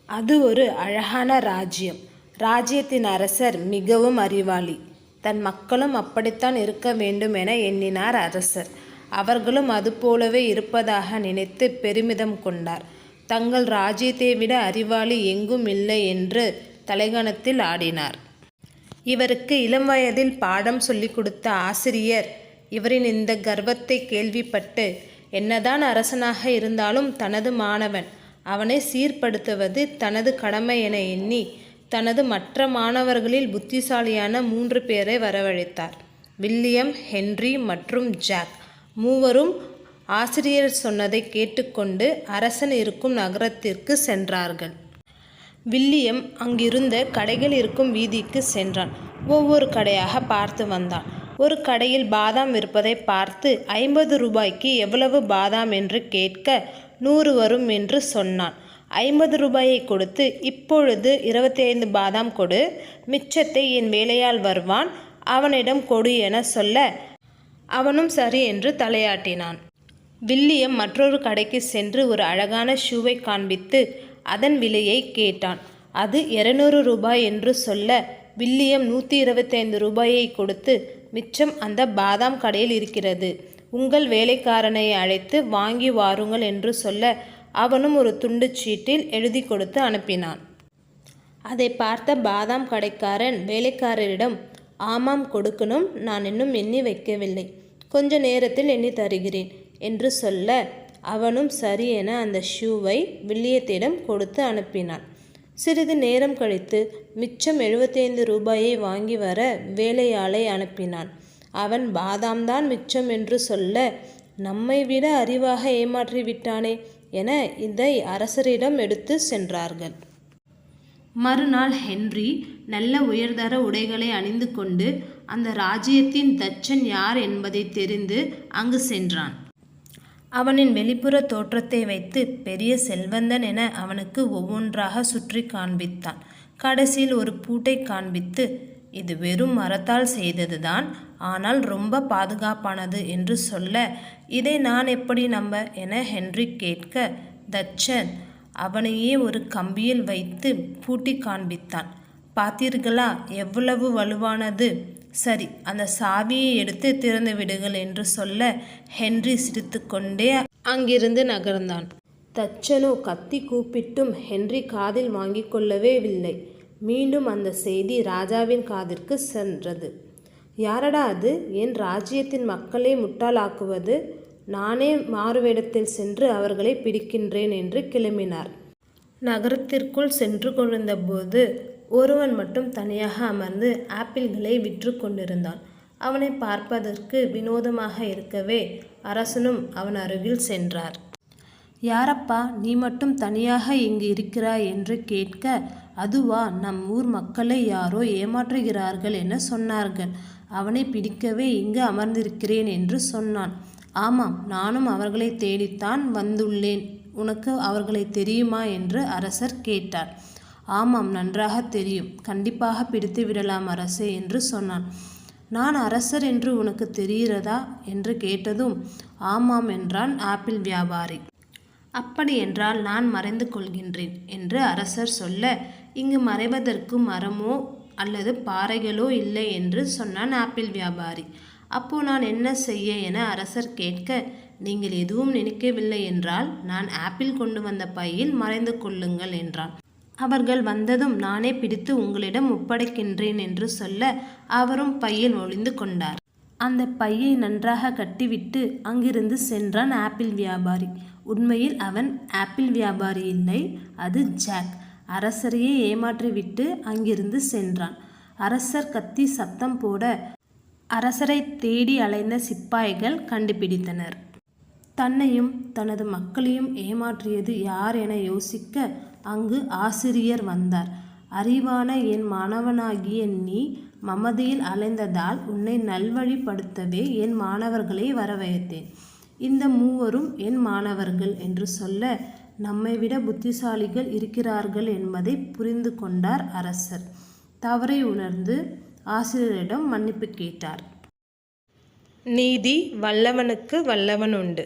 அது ஒரு அழகான ராஜ்யம். ராஜ்யத்தின் அரசர் மிகவும் அறிவாளி. தன் மக்களும் அப்படித்தான் இருக்க வேண்டும் என எண்ணினார் அரசர். அவர்களும் அதுபோலவே இருப்பதாக நினைத்து பெருமிதம் கொண்டார். தங்கள் ராஜ்யத்தை விட அறிவாளி எங்கும் இல்லை என்று தலைகணத்தில் ஆடினார். இவருக்கு இளம் வயதில் பாடம் சொல்லிக் கொடுத்த ஆசிரியர் இவரின் இந்த கர்வத்தை கேள்விப்பட்டு, என்னதான் அரசனாக இருந்தாலும் தனது மாணவன், அவனை சீர்படுத்துவது தனது கடமை என எண்ணி தனது மற்ற மாணவர்களில் புத்திசாலியான 3 பேரை வரவழைத்தார். வில்லியம், ஹென்றி மற்றும் ஜாக். மூவரும் ஆசிரியர் சொன்னதை கேட்டுக்கொண்டு அரசன் இருக்கும் நகரத்திற்கு சென்றார்கள். வில்லியம் அங்கிருந்த கடைகள் இருக்கும் வீதிக்கு சென்றான். ஒவ்வொரு கடையாக பார்த்து வந்தான். ஒரு கடையில் பாதாம் விற்பதை பார்த்து 50 ரூபாய்க்கு எவ்வளவு பாதாம் என்று கேட்க 100 வரும் என்று சொன்னான். 50 ரூபாயை கொடுத்து, இப்பொழுது 25 பாதாம் கொடு, மிச்சத்தை என் வேலையால் வருவான், அவனிடம் கொடு என சொல்ல அவனும் சரி என்று தலையாட்டினான். வில்லியம் மற்றொரு கடைக்கு சென்று ஒரு அழகான ஷூவை காண்பித்து அதன் விலையை கேட்டான். அது 200 ரூபாய் என்று சொல்ல வில்லியம் 125 ரூபாயை கொடுத்து, மிச்சம் அந்த பாதாம் கடையில் இருக்கிறது, உங்கள் வேலைக்காரனை அழைத்து வாங்கி வாருங்கள் என்று சொல்ல அவனும் ஒரு துண்டு சீட்டில் எழுதி கொடுத்து அனுப்பினான். அதை பார்த்த பாதாம் கடைக்காரன் வேலைக்காரரிடம், ஆமாம் கொடுக்கணும், நான் இன்னும் எண்ணி வைக்கவில்லை, கொஞ்ச நேரத்தில் எண்ணி தருகிறேன் என்று சொல்ல அவனும் சரி என அந்த ஷூவை வில்லியத்திடம் கொடுத்து அனுப்பினான். சிறிது நேரம் கழித்து மிச்சம் 75 ரூபாயை வாங்கி வர வேலையாளை அனுப்பினான். அவன் பாதாம் தான் மிச்சம் என்று சொல்ல, நம்மை விட அறிவாக ஏமாற்றி விட்டானே என இதை அரசரிடம் எடுத்து சென்றார்கள். மறுநாள் ஹென்றி நல்ல உயர்தர உடைகளை அணிந்து கொண்டு அந்த ராஜ்யத்தின் தச்சன் யார் என்பதை தெரிந்து அங்கு சென்றான். அவனின் வெளிப்புற தோற்றத்தை வைத்து பெரிய செல்வந்தன் என அவனுக்கு ஒவ்வொன்றாக சுற்றி காண்பித்தான். கடைசியில் ஒரு பூட்டை காண்பித்து, இது வெறும் மரத்தால் செய்ததுதான், ஆனால் ரொம்ப பாதுகாப்பானது என்று சொல்ல, இதை நான் எப்படி நம்ப என ஹென்றி கேட்க, தச்சன் அவனையே ஒரு கம்பியில் வைத்து பூட்டி காண்பித்தான். பார்த்தீர்களா எவ்வளவு வலுவானது, சரி அந்த சாவியை எடுத்து திறந்து விடுங்கள் என்று சொல்ல ஹென்றி சிரித்து கொண்டே அங்கிருந்து நகர்ந்தான். தச்சனோ கத்தி கூப்பிட்டும் ஹென்றி காதில் வாங்கி கொள்ளவே இல்லை. மீண்டும் அந்த செய்தி ராஜாவின் காதிற்கு சென்றது. யாரடா அது, என் ராஜ்யத்தின் மக்களை முட்டாளாக்குவது, நானே மாறுவேடத்தில் சென்று அவர்களை பிடிக்கின்றேன் என்று கிளம்பினார். நகரத்திற்குள் சென்று கொண்டிருந்தபோது ஒருவன் மட்டும் தனியாக அமர்ந்து ஆப்பிள்களை விற்று கொண்டிருந்தான். அவனை பார்ப்பதற்கு வினோதமாக இருக்கவே அரசனும் அவன் அருகில் சென்றார். யாரப்பா, நீ மட்டும் தனியாக இங்கு இருக்கிறாய் என்று கேட்க, அதுவா, நம் ஊர் மக்களை யாரோ ஏமாற்றுகிறார்கள் என சொன்னார்கள், அவனை பிடிக்கவே இங்கு அமர்ந்திருக்கிறேன் என்று சொன்னான். ஆமாம், நானும் அவர்களை தேடித்தான் வந்துள்ளேன், உனக்கு அவர்களை தெரியுமா என்று அரசர் கேட்டார். ஆமாம், நன்றாக தெரியும், கண்டிப்பாக பிடித்து விடலாம் அரசே என்று சொன்னான். நான் அரசர் என்று உனக்கு தெரிகிறதா என்று கேட்டதும் ஆமாம் என்றான் ஆப்பிள் வியாபாரி. அப்படி என்றால் நான் மறைந்து கொள்கின்றேன் என்று அரசர் சொல்ல, இங்கு மறைவதற்கு மரமோ அல்லது பாறைகளோ இல்லை என்று சொன்னான் ஆப்பிள் வியாபாரி. அப்போ நான் என்ன செய்ய என அரசர் கேட்க, நீங்கள் எதுவும் நினைக்கவில்லை என்றால் நான் ஆப்பிள் கொண்டு வந்த பையில் மறைந்து கொள்ளுங்கள் என்றான். அவர்கள் வந்ததும் நானே பிடித்து உங்களிடம் ஒப்படைக்கின்றேன் என்று சொல்ல அவரும் பையில் ஒளிந்து கொண்டார். அந்த பையை நன்றாக கட்டிவிட்டு அங்கிருந்து சென்றான் ஆப்பிள் வியாபாரி. உண்மையில் அவன் ஆப்பிள் வியாபாரி இல்லை, அது ஜாக். அரசரையே ஏமாற்றிவிட்டு அங்கிருந்து சென்றான். அரசர் கத்தி சத்தம் போட அரசரை தேடி அலைந்த சிப்பாய்கள் கண்டுபிடித்தனர். தன்னையும் தனது மக்களையும் ஏமாற்றியது யார் என யோசிக்க அங்கு ஆசிரியர் வந்தார். அறிவான என் மாணவனாகிய நீ மமதியில் அலைந்ததால் உன்னை நல்வழிப்படுத்தவே என் மாணவர்களை வரவழைத்தேன். இந்த மூவரும் என் மாணவர்கள் என்று சொல்ல, நம்மை விட புத்திசாலிகள் இருக்கிறார்கள் என்பதை புரிந்து கொண்டார் அரசர். தவறை உணர்ந்து ஆசிரியரிடம் மன்னிப்பு கேட்டார். நீதி வல்லவனுக்கு வல்லவன் உண்டு.